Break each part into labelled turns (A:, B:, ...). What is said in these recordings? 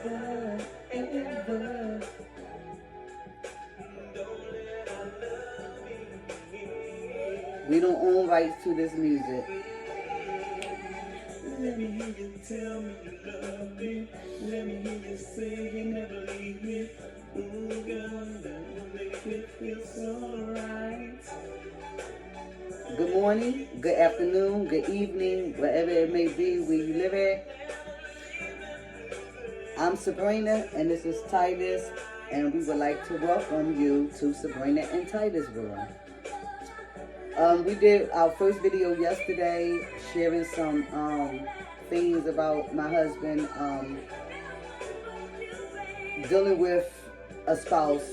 A: ever. We don't own rights to this music. Let me hear you tell me you love me. Let me hear you say you never leave me. Ooh, girl, that will make me feel so right. Good morning, good afternoon, good evening, wherever it may be where you live at. I'm Sabrina, and this is Titus, and we would like to welcome you to Sabrina and Titus World. We did our first video yesterday, sharing some things about my husband dealing with a spouse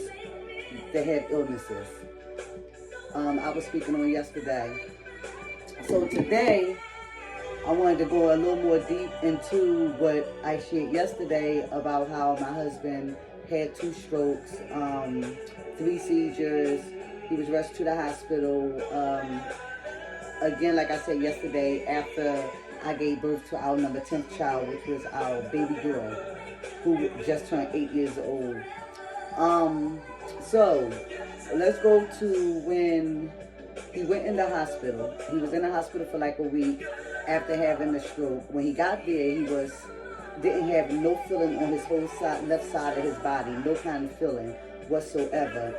A: that had illnesses. I was speaking on yesterday. So today, I wanted to go a little more deep into what I shared yesterday about how my husband had 2 strokes, 3 seizures. He was rushed to the hospital. Again, like I said yesterday, after I gave birth to our number 10th child, which was our baby girl, who just turned 8 years old. So let's go to when he went in the hospital. He was in the hospital for like a week after having the stroke. When he got there, he didn't have no feeling on his whole left side of his body, no kind of feeling whatsoever.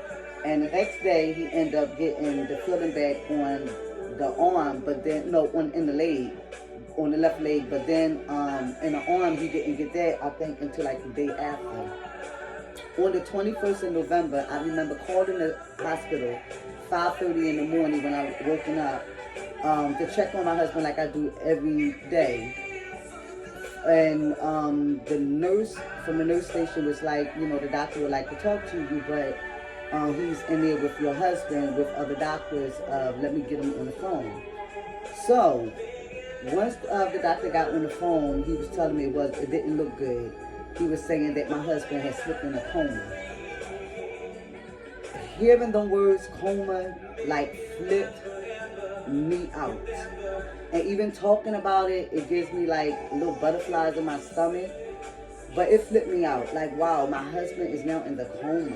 A: And the next day, he ended up getting the feeling back on the arm, but then in the leg, on the left leg. But then in the arm, he didn't get that, I think, until like the day after. On the 21st of November, I remember calling the hospital 5:30 in the morning when I was woken up to check on my husband like I do every day. And the nurse from the nurse station was like, the doctor would like to talk to you, but he's in there with your husband, with other doctors. Let me get him on the phone. So once the doctor got on the phone, he was telling me it didn't look good. He was saying that my husband had slipped in a coma. Hearing the words coma like flipped me out. And even talking about it, it gives me like little butterflies in my stomach. But it flipped me out. Like, wow, my husband is now in the coma.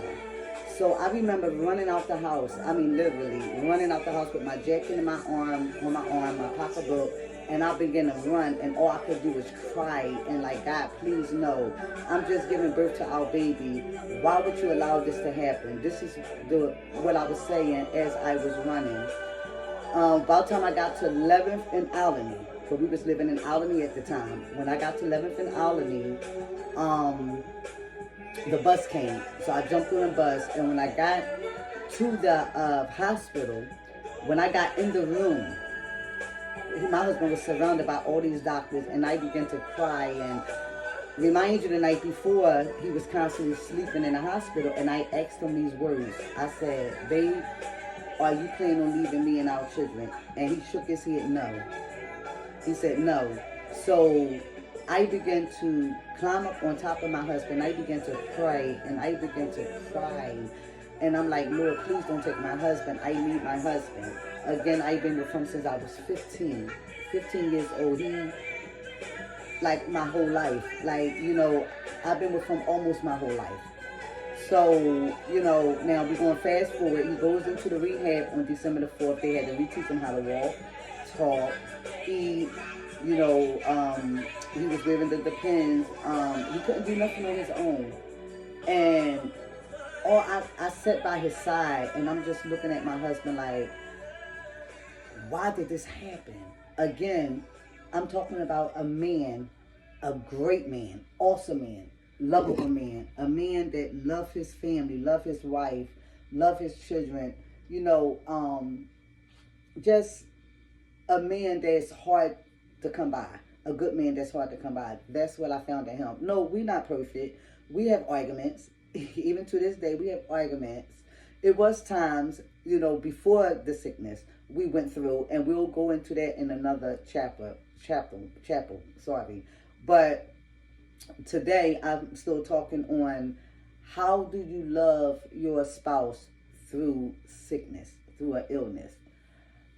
A: So I remember running out the house. I mean, literally running out the house with my jacket in my arm, my pocketbook. And I began to run, and all I could do was cry and like, God, please no. I'm just giving birth to our baby. Why would you allow this to happen? This is what I was saying as I was running. By the time I got to 11th and Albany, because we was living in Albany at the time. When I got to 11th and Albany, the bus came. So I jumped on the bus, and when I got to the hospital, when I got in the room, my husband was surrounded by all these doctors, and I began to cry. And remind you, the night before, he was constantly sleeping in the hospital, and I asked him these words. I said, babe, are you planning on leaving me and our children? And he shook his head, no. He said, no. So I began to climb up on top of my husband. I began to pray, and I began to cry. And I'm like, Lord, please don't take my husband. I need my husband. Again, I've been with him since I was 15 years old. He, like, my whole life. Like, I've been with him almost my whole life. So, now we're going to fast forward. He goes into the rehab on December the 4th. They had to reteach him how to walk, talk, eat. He was wearing the pins. He couldn't do nothing on his own. And I sat by his side, and I'm just looking at my husband like, why did this happen? Again, I'm talking about a man, a great man, awesome man, lovable man, a man that loved his family, loved his wife, loved his children, just a man that's hard to come by, a good man that's hard to come by. That's what I found in him. No, we're not perfect. We have arguments. Even to this day, we have arguments. It was times, before the sickness we went through, and we'll go into that in another chapel, sorry. But today, I'm still talking on how do you love your spouse through sickness, through an illness.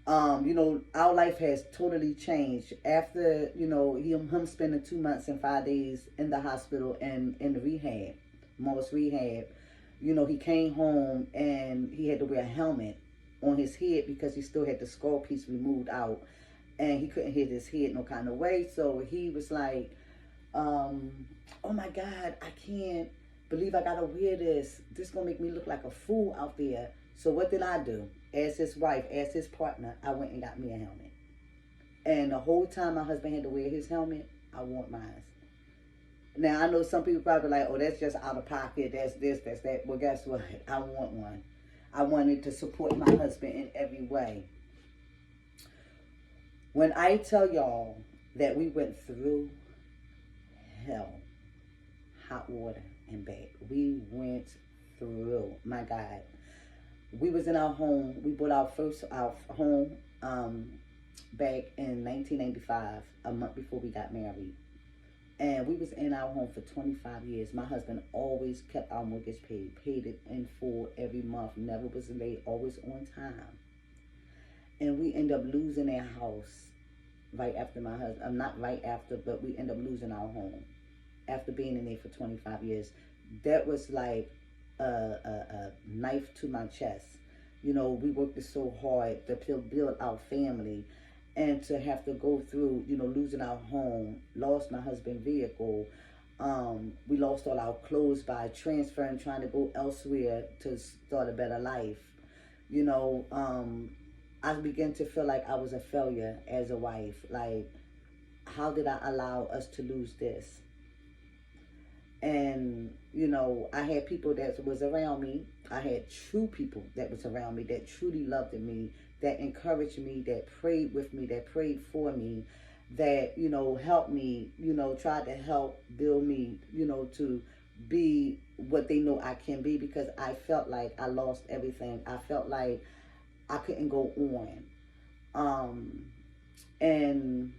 A: You know, our life has totally changed after, you know, him spending 2 months and 5 days in the hospital and in the rehab, Morris Rehab. You know, he came home and he had to wear a helmet on his head because he still had the skull piece removed out, and he couldn't hit his head no kind of way. So he was like, oh my God, I can't believe I gotta wear this. This gonna make me look like a fool out there. So what did I do? As his wife, as his partner, I went and got me a helmet. And the whole time my husband had to wear his helmet, I wore mine. Now, I know some people probably like, oh, that's just out of pocket. That's this, that's that. Well, guess what? I want one. I wanted to support my husband in every way. When I tell y'all that we went through hell, hot water and back, we went through, my God. We was in our home. We bought our home back in 1995, a month before we got married. And we was in our home for 25 years. My husband always kept our mortgage paid it in full every month, never was late, always on time. And we end up losing our house right after my husband, not right after, but we end up losing our home after being in there for 25 years. That was like a knife to my chest. You know, we worked so hard to build our family, and to have to go through, you know, losing our home, lost my husband's vehicle. We lost all our clothes by transferring, trying to go elsewhere to start a better life. You know, I began to feel like I was a failure as a wife. Like, how did I allow us to lose this? And, you know, I had people that was around me. I had true people that was around me that truly loved me, that encouraged me, that prayed with me, that prayed for me, that, you know, helped me, you know, tried to help build me, you know, to be what they know I can be, because I felt like I lost everything. I felt like I couldn't go on. And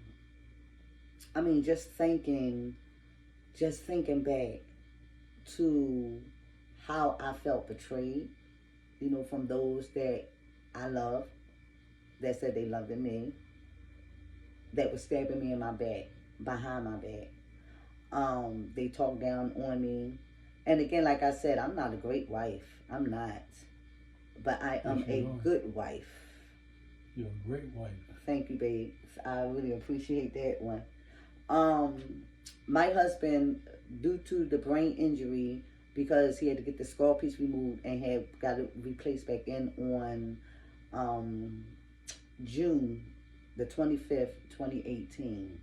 A: I mean, just thinking back to how I felt betrayed, you know, from those that I love, that said they loved me, that was stabbing me in my back, behind my back. They talked down on me. And again, like I said, I'm not a great wife. I'm not. But I am a good wife.
B: You're a great wife.
A: Thank you, babe. I really appreciate that one. My husband, due to the brain injury, because he had to get the skull piece removed and had got it replaced back in on June the 25th, 2018.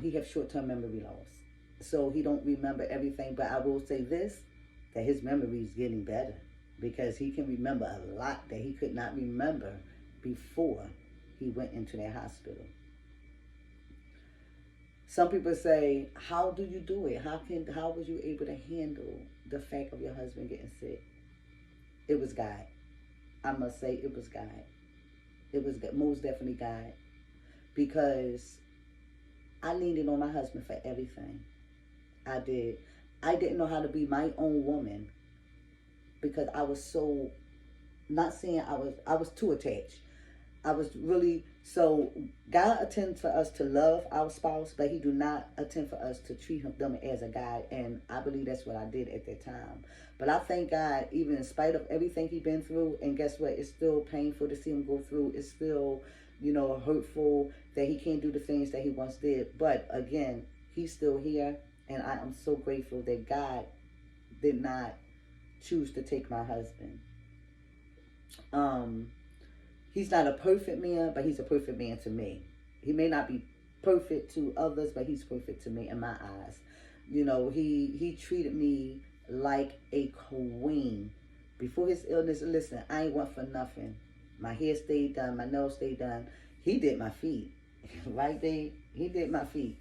A: He has short-term memory loss. So he don't remember everything, but I will say this, that his memory is getting better, because he can remember a lot that he could not remember before he went into that hospital. Some people say, how do you do it? How was you able to handle the fact of your husband getting sick? It was God. I must say it was God. It was most definitely God. Because I leaned on my husband for everything. I did. I didn't know how to be my own woman, because I was so, not saying I was too attached. I was really, so God intends for us to love our spouse, but he do not intend for us to treat them as a God. And I believe that's what I did at that time. But I thank God, even in spite of everything he's been through, and guess what? It's still painful to see him go through. It's still, you know, hurtful that he can't do the things that he once did. But again, he's still here. And I am so grateful that God did not choose to take my husband. He's not a perfect man, but he's a perfect man to me. He may not be perfect to others, but he's perfect to me in my eyes. You know, he treated me like a queen. Before his illness, listen, I ain't want for nothing. My hair stayed done, my nails stayed done. He did my feet. Right, babe? He did my feet.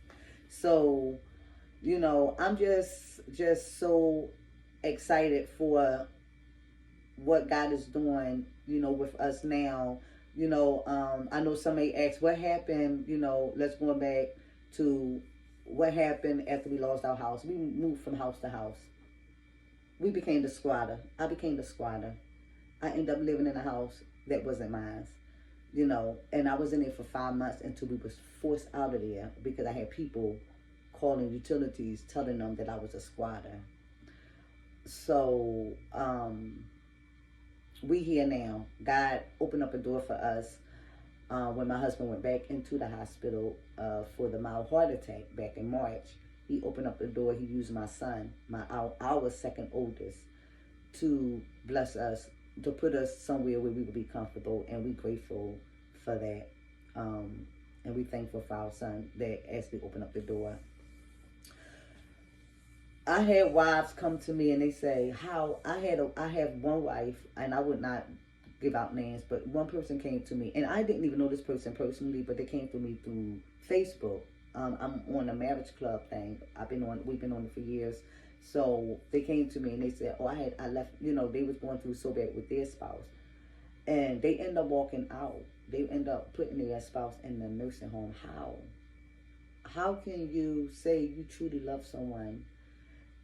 A: So, you know, I'm just so excited for what God is doing, you know, with us now. You know, I know somebody asked what happened, you know, let's go back to what happened after we lost our house. We moved from house to house. We became the squatter. I became the squatter. I ended up living in a house that wasn't mine. you know, and I was in there for 5 months until we was forced out of there because I had people calling utilities telling them that I was a squatter. So we here now. God opened up a door for us when my husband went back into the hospital for the mild heart attack back in March. He opened up the door. He used my son, our second oldest, to bless us, to put us somewhere where we would be comfortable, and we're grateful for that. And we thankful for our son that as we open up the door. I had wives come to me and they say, how I have one wife, and I would not give out names, but one person came to me, and I didn't even know this person personally, but they came to me through Facebook. I'm on a marriage club thing. We've been on it for years. So they came to me and they said, oh, I left, you know, they was going through so bad with their spouse. And they end up walking out. They end up putting their spouse in the nursing home. How? How can you say you truly love someone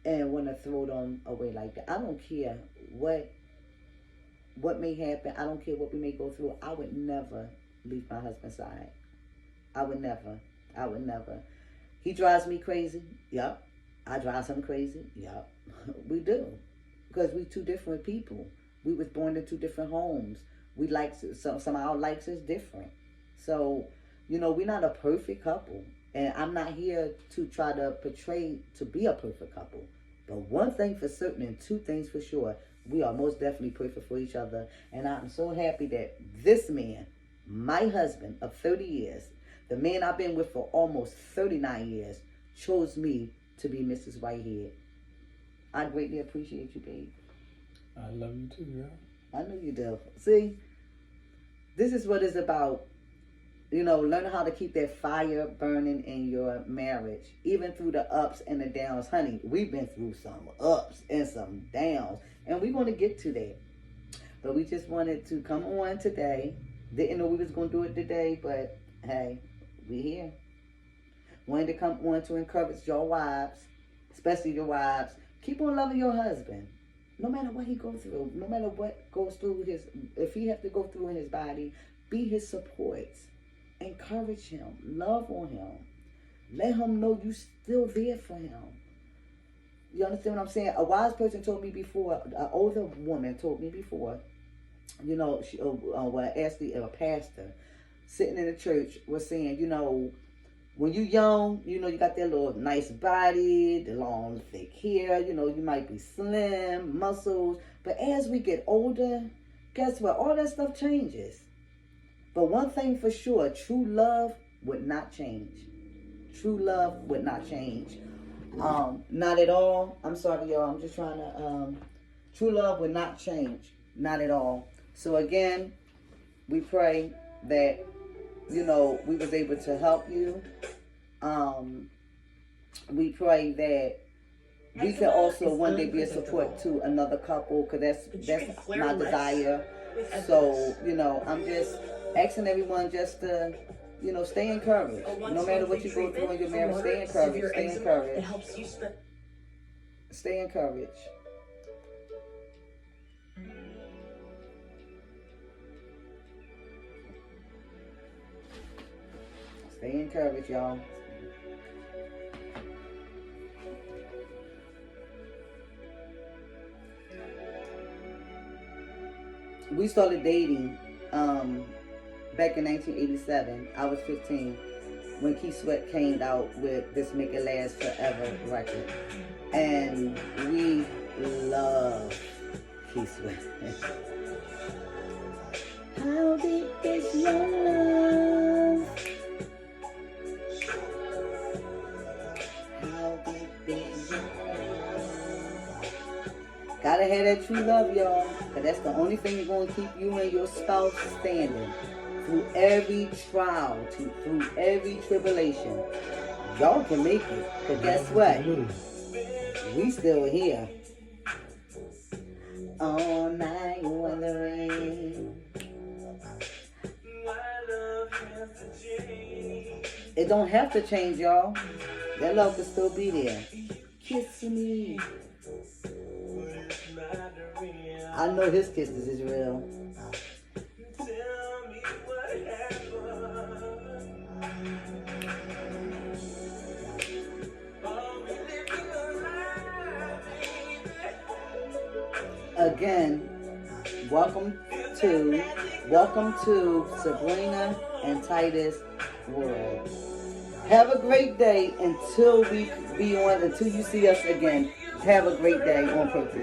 A: and want to throw them away like that? I don't care what may happen. I don't care what we may go through. I would never leave my husband's side. I would never. He drives me crazy. Yup. I drive him crazy. Yup. We do. Because we two different people. We was born in two different homes. We like some of our likes is different. So, you know, we're not a perfect couple. And I'm not here to try to portray to be a perfect couple. But one thing for certain and two things for sure, we are most definitely perfect for each other. And I'm so happy that this man, my husband of 30 years, the man I've been with for almost 39 years, chose me to be Mrs. Whitehead. I greatly appreciate you, babe.
B: I love you too, girl.
A: I know you do. See, this is what it's about. You know, learn how to keep that fire burning in your marriage, even through the ups and the downs. Honey, we've been through some ups and some downs, and we're going to get to that. But we just wanted to come on today. Didn't know we was going to do it today, but hey, we here. Wanted to come on to encourage your wives, especially your wives. Keep on loving your husband. No matter what he goes through, no matter what goes through if he have to go through in his body, be his support. Encourage him. Love on him. Let him know you still there for him. You understand what I'm saying? A wise person told me before, an older woman told me before, you know, she, actually a pastor sitting in the church was saying, you know, when you young, you know, you got that little nice body, the long thick hair, you know, you might be slim, muscles. But as we get older, guess what? All that stuff changes. But one thing for sure, true love would not change. True love would not change. Not at all. I'm sorry, y'all. I'm just trying to, true love would not change. Not at all. So again, we pray that, you know, we was able to help you. We pray that we can also one day be a support to another couple, because that's my desire. So, you know, I'm just asking everyone just to, you know, stay encouraged. No matter what you go through in your marriage, stay encouraged. Stay encouraged. Stay encouraged. Stay encouraged, y'all. We started dating back in 1987. I was 15 when Keith Sweat came out with this Make It Last Forever record. And we love Keith Sweat. How deep is your love? How deep is your love? Gotta have that true love, y'all. Because that's the only thing that's going to keep you and your spouse standing through every trial, through every tribulation. Y'all can make it. Because guess what? We still here. All night wondering. It don't have to change, y'all. That love can still be there. Kiss me. I know his kisses is real. again, welcome to Sabrina and Titus World. Have a great day until you see us again. Have a great day on purpose.